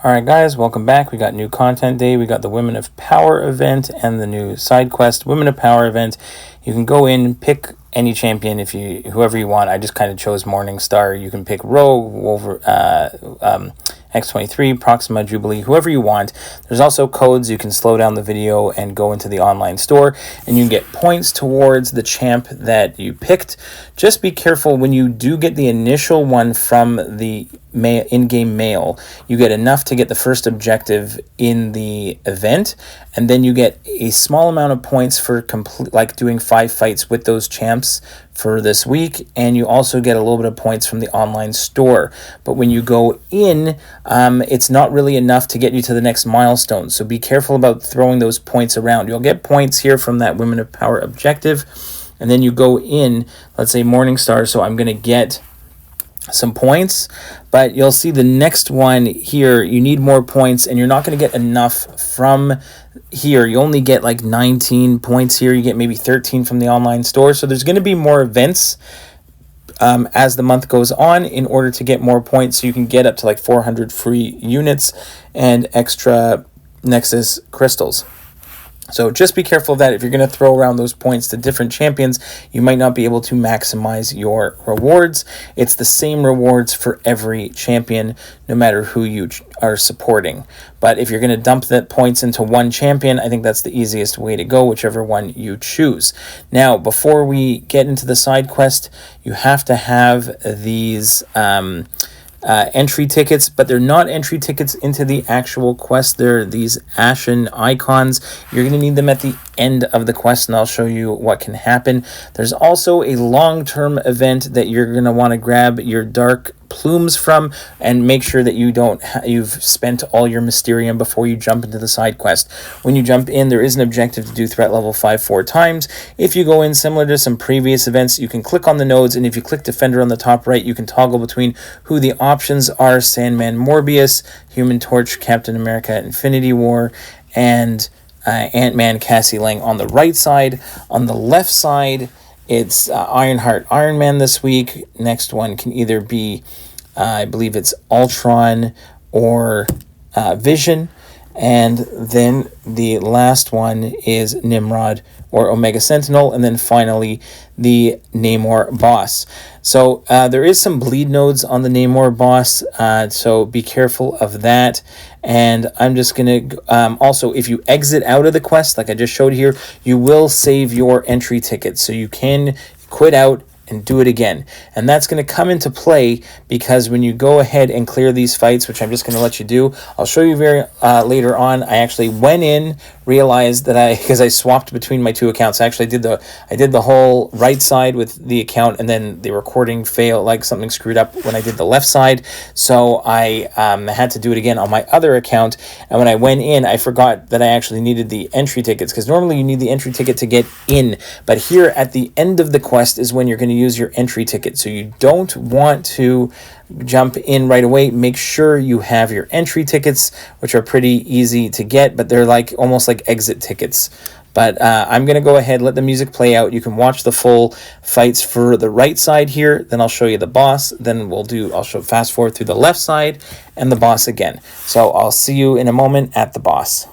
All right, guys, welcome back. We got new content day. We got the Women of Power event and the new side quest Women of Power event. You can go in, pick any champion whoever you want. I just kind of chose Morningstar. You can pick Rogue, X23, Proxima, Jubilee, whoever you want. There's also codes. You can slow down the video and go into the online store, and you can get points towards the champ that you picked. Just be careful when you do get the initial one from the in-game mail. You get enough to get the first objective in the event, and then you get a small amount of points for doing 5 fights with those champs for this week, and you also get a little bit of points from the online store. But when you go in, it's not really enough to get you to the next milestone, so be careful about throwing those points around. You'll get points here from that Women of Power objective, and then you go in, let's say Morningstar, so I'm going to get some points, but you'll see the next one here, you need more points, and you're not going to get enough from here. You only get like 19 points here. You get maybe 13 from the online store. So there's going to be more events as the month goes on in order to get more points, so you can get up to like 400 free units and extra Nexus crystals. So just be careful of that. If you're going to throw around those points to different champions, you might not be able to maximize your rewards. It's the same rewards for every champion, no matter who you are supporting. But if you're going to dump the points into one champion, I think that's the easiest way to go, whichever one you choose. Now, before we get into the side quest, you have to have these entry tickets, but they're not entry tickets into the actual quest. They're these ashen icons. You're going to need them at the end of the quest, and I'll show you what can happen. There's also a long-term event that you're going to want to grab your dark plumes from, and make sure that you've spent all your Mysterium before you jump into the side quest. When you jump in, there is an objective to do threat level 5 4 times. If you go in similar to some previous events, you can click on the nodes, and if you click Defender on the top right, you can toggle between who the options are: Sandman Morbius, Human Torch, Captain America Infinity War, and Ant-Man Cassie Lang on the right side. On the left side, it's Ironheart Iron Man this week. Next one can either be, I believe it's Ultron or Vision. And then the last one is Nimrod or Omega Sentinel. And then finally, the Namor boss. So there is some bleed nodes on the Namor boss, so be careful of that. And I'm just going to, also, if you exit out of the quest, like I just showed here, you will save your entry ticket. So you can quit out and do it again. And that's going to come into play because when you go ahead and clear these fights, which I'm just going to let you do, I'll show you later on. I actually went in, realized that because I swapped between my two accounts. I actually did the whole right side with the account, and then the recording failed, like something screwed up when I did the left side. So I had to do it again on my other account. And when I went in, I forgot that I actually needed the entry tickets, because normally you need the entry ticket to get in. But here at the end of the quest is when you're going to use your entry ticket. So you don't want to jump in right away. Make sure you have your entry tickets, which are pretty easy to get, but they're like almost like exit tickets. But I'm going to go ahead, let the music play out. You can watch the full fights for the right side here. Then I'll show you the boss. Then I'll show fast forward through the left side and the boss again. So I'll see you in a moment at the boss.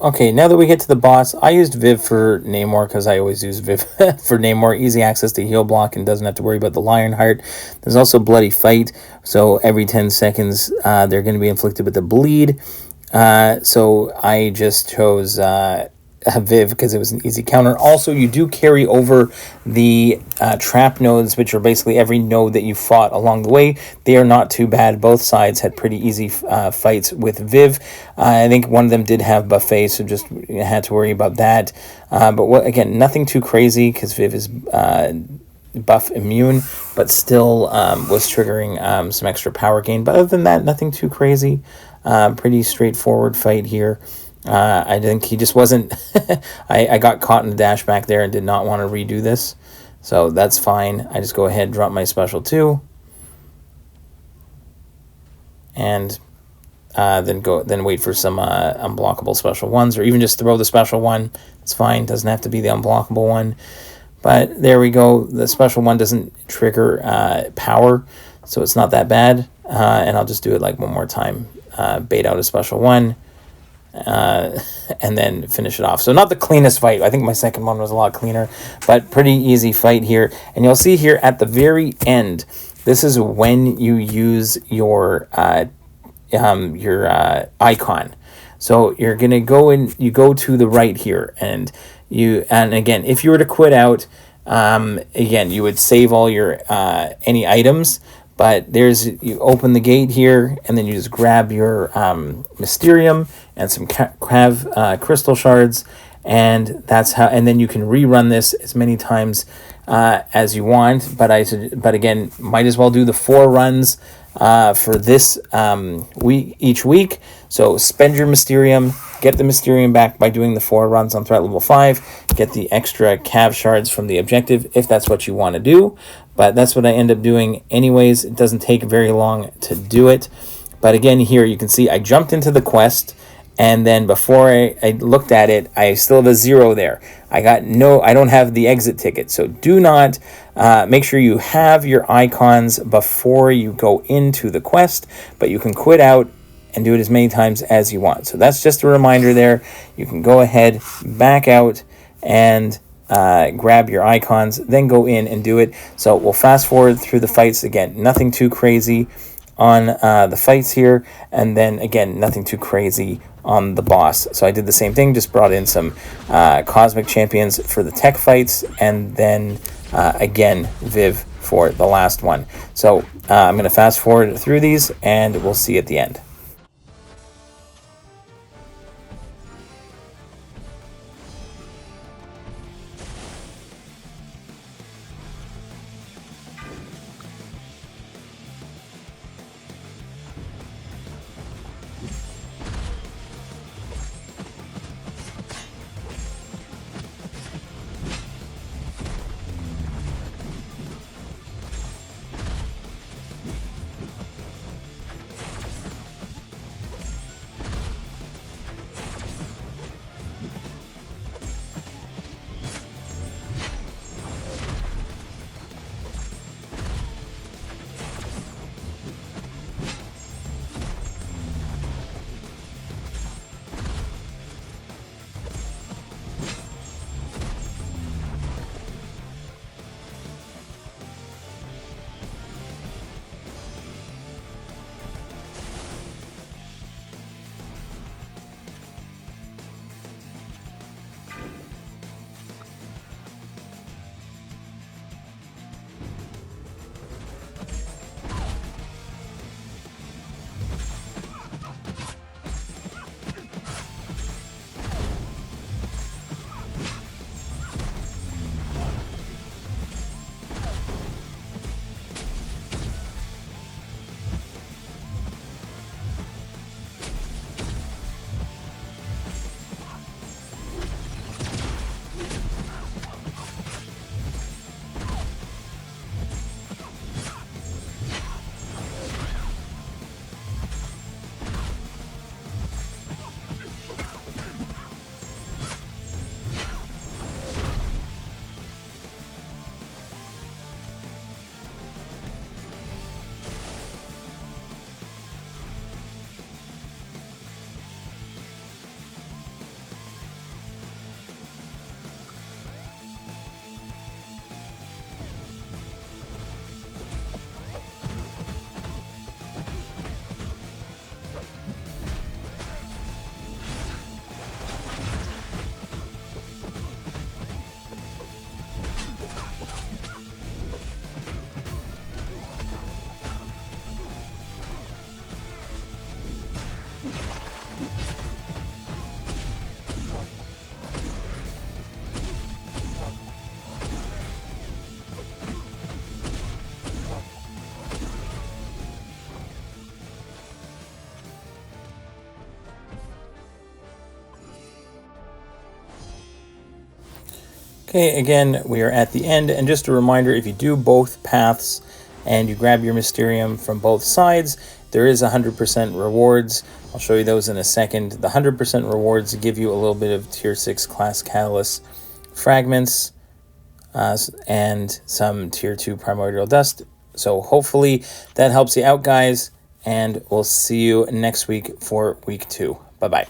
Okay, now that we get to the boss, I used Viv for Namor because I always use Viv for Namor. Easy access to heal block and doesn't have to worry about the Lionheart. There's also Bloody Fight, so every 10 seconds they're going to be inflicted with the bleed. So I just chose Viv because it was an easy counter. Also, you do carry over the trap nodes, which are basically every node that you fought along the way. They are not too bad. Both sides had pretty easy fights with Viv. I think one of them did have buffet, so just had to worry about that. But again, nothing too crazy because Viv is buff immune, but still was triggering some extra power gain. But other than that, nothing too crazy. Pretty straightforward fight here. I think he just wasn't... I got caught in the dash back there and did not want to redo this. So that's fine. I just go ahead and drop my special 2. And then wait for some unblockable special 1s, or even just throw the special 1. It's fine. Doesn't have to be the unblockable one. But there we go. The special 1 doesn't trigger power, so it's not that bad. And I'll just do it like one more time. Bait out a special 1. And then finish it off. So not the cleanest fight. I think my second one was a lot cleaner, but pretty easy fight here. And you'll see here at the very end, this is when you use your icon. So you're gonna go in. You go to the right here, and again, if you were to quit out, again, you would save all your any items. But you open the gate here, and then you just grab your Mysterium and some crystal shards, and that's how. And then you can rerun this as many times as you want. But again, might as well do the 4 runs for this week each week. So spend your Mysterium, get the Mysterium back by doing the 4 runs on threat level 5. Get the extra cav shards from the objective if that's what you want to do. But that's what I end up doing anyways. It doesn't take very long to do it. But again, here you can see I jumped into the quest, and then before I looked at it, I still have a 0 there. I don't have the exit ticket. So do not make sure you have your icons before you go into the quest, but you can quit out and do it as many times as you want. So that's just a reminder there. You can go ahead, back out, and grab your icons, then go in and do it. So we'll fast forward through the fights. Again, nothing too crazy on the fights here, and then again, nothing too crazy on the boss. So I did the same thing, just brought in some cosmic champions for the tech fights, and then again, Viv for the last one. So I'm going to fast forward through these, and we'll see at the end. Okay, again, we are at the end, and just a reminder, if you do both paths and you grab your Mysterium from both sides, there is 100% rewards. I'll show you those in a second. The 100% rewards give you a little bit of Tier 6 class Catalyst fragments and some Tier 2 Primordial Dust. So hopefully that helps you out, guys, and we'll see you next week for week 2. Bye-bye.